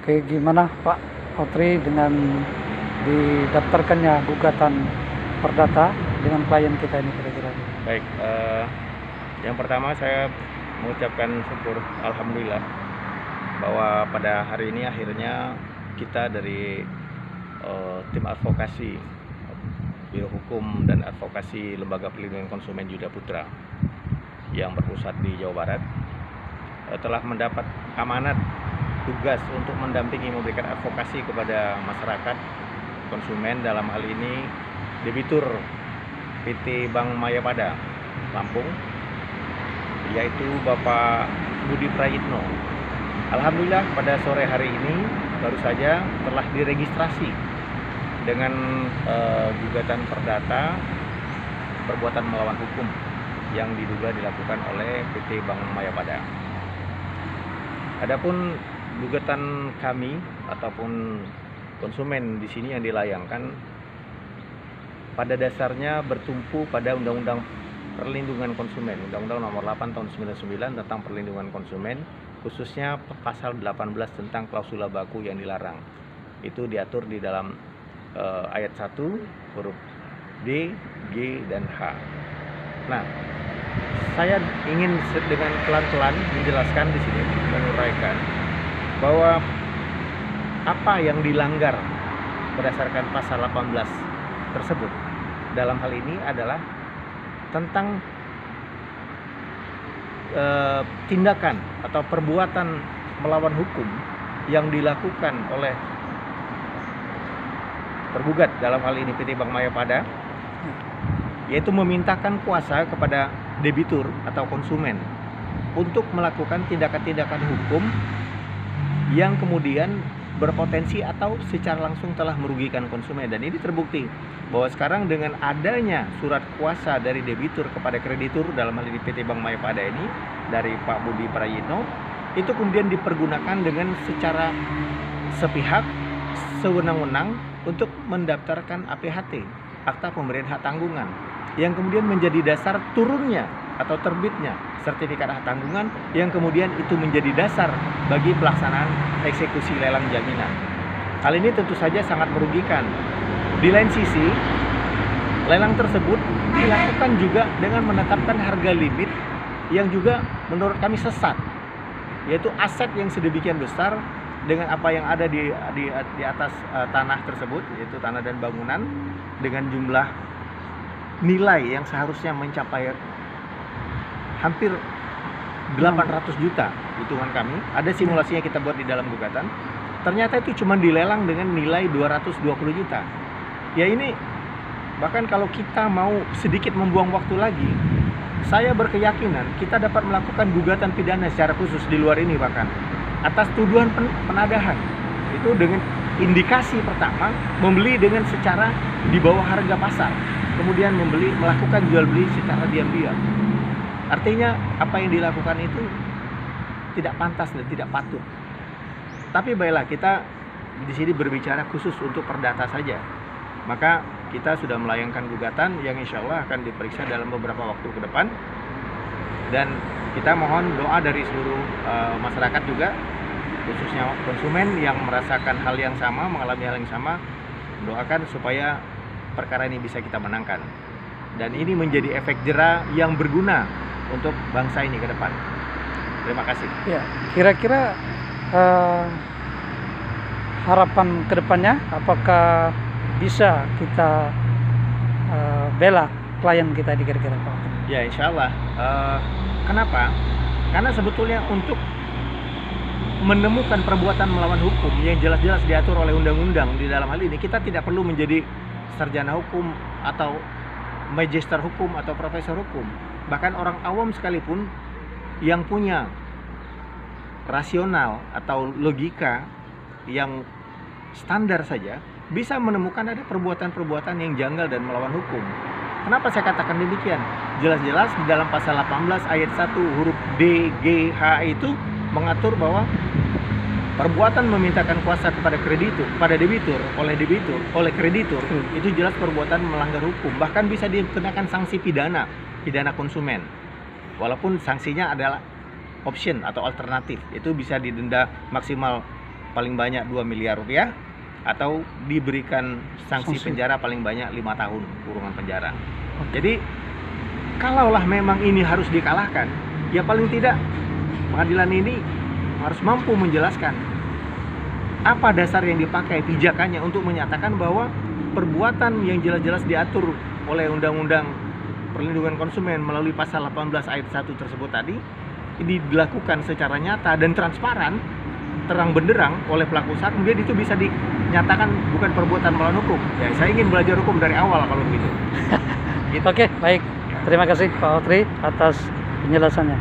Oke, gimana Pak Otri dengan didaftarkannya gugatan perdata dengan klien kita ini kira-kira? Baik, yang pertama saya mengucapkan syukur alhamdulillah bahwa pada hari ini akhirnya kita dari tim advokasi Biro Hukum dan Advokasi Lembaga Perlindungan Konsumen Yuda Putra yang berpusat di Jawa Barat telah mendapat amanat tugas untuk mendampingi memberikan advokasi kepada masyarakat konsumen, dalam hal ini debitur PT Bank Mayapada Lampung, yaitu Bapak Budi Prayitno. Alhamdulillah pada sore hari ini baru saja telah diregistrasi dengan gugatan perdata perbuatan melawan hukum yang diduga dilakukan oleh PT Bank Mayapada. Adapun gugatan kami ataupun konsumen di sini yang dilayangkan pada dasarnya bertumpu pada Undang-Undang Perlindungan Konsumen, Undang-Undang Nomor 8 Tahun 99 tentang Perlindungan Konsumen, khususnya pasal 18 tentang klausula baku yang dilarang. Itu diatur di dalam ayat 1 huruf D, G, dan H. Nah, saya ingin dengan pelan-pelan menjelaskan di sini, menguraikan bahwa apa yang dilanggar berdasarkan pasal 18 tersebut dalam hal ini adalah tentang tindakan atau perbuatan melawan hukum yang dilakukan oleh tergugat, dalam hal ini PT Bank Mayapada, yaitu memintakan kuasa kepada debitur atau konsumen untuk melakukan tindakan-tindakan hukum yang kemudian berpotensi atau secara langsung telah merugikan konsumen. Dan ini terbukti bahwa sekarang dengan adanya surat kuasa dari debitur kepada kreditur, dalam hal ini PT Bank Mayapada ini dari Pak Budi Prayitno, itu kemudian dipergunakan dengan secara sepihak, sewenang-wenang untuk mendaftarkan APHT, Akta Pemberian Hak Tanggungan, yang kemudian menjadi dasar turunnya atau terbitnya sertifikat hak tanggungan, yang kemudian itu menjadi dasar bagi pelaksanaan eksekusi lelang jaminan. Hal ini tentu saja sangat merugikan. Di lain sisi, lelang tersebut dilakukan juga dengan menetapkan harga limit yang juga menurut kami sesat, yaitu aset yang sedemikian besar dengan apa yang ada di atas tanah tersebut, yaitu tanah dan bangunan, dengan jumlah nilai yang seharusnya mencapai hampir 800 juta hitungan kami. Ada simulasinya kita buat di dalam gugatan. Ternyata itu cuma dilelang dengan nilai 220 juta. Ya ini, bahkan kalau kita mau sedikit membuang waktu lagi, saya berkeyakinan kita dapat melakukan gugatan pidana secara khusus di luar ini, bahkan atas tuduhan penadahan. Itu dengan indikasi pertama, membeli dengan secara di bawah harga pasar, kemudian melakukan jual beli secara diam-diam. Artinya apa yang dilakukan itu tidak pantas dan tidak patut. Tapi baiklah, kita di sini berbicara khusus untuk perdata saja. Maka kita sudah melayangkan gugatan yang insya Allah akan diperiksa dalam beberapa waktu ke depan. Dan kita mohon doa dari seluruh masyarakat juga, khususnya konsumen yang merasakan hal yang sama, mengalami hal yang sama, doakan supaya perkara ini bisa kita menangkan. Dan ini menjadi efek jera yang berguna untuk bangsa ini ke depan. Terima kasih. Ya, kira-kira harapan kedepannya apakah bisa kita bela klien kita di kira-kira Pak? Ya, insya Allah. Kenapa? Karena sebetulnya untuk menemukan perbuatan melawan hukum yang jelas-jelas diatur oleh undang-undang di dalam hal ini, kita tidak perlu menjadi sarjana hukum atau magister hukum atau profesor hukum. Bahkan orang awam sekalipun yang punya rasional atau logika yang standar saja bisa menemukan ada perbuatan-perbuatan yang janggal dan melawan hukum. Kenapa saya katakan demikian? Jelas-jelas di dalam pasal 18 ayat 1 huruf D, G, H itu mengatur bahwa perbuatan memintakan kuasa kepada debitur oleh kreditur itu jelas perbuatan melanggar hukum, bahkan bisa dikenakan sanksi pidana konsumen. Walaupun sanksinya adalah option atau alternatif, itu bisa didenda maksimal paling banyak 2 miliar rupiah atau diberikan sanksi Sanksi. penjara paling banyak 5 tahun kurungan penjara. Jadi kalaulah memang ini harus dikalahkan, ya paling tidak pengadilan ini harus mampu menjelaskan apa dasar yang dipakai pijakannya untuk menyatakan bahwa perbuatan yang jelas-jelas diatur oleh Undang-Undang Perlindungan Konsumen melalui pasal 18 ayat 1 tersebut tadi ini dilakukan secara nyata dan transparan, terang benderang oleh pelaku usaha, kemudian itu bisa dinyatakan bukan perbuatan melawan hukum. Ya, saya ingin belajar hukum dari awal kalau begitu. Oke, baik. Terima kasih Pak Otri atas penjelasannya.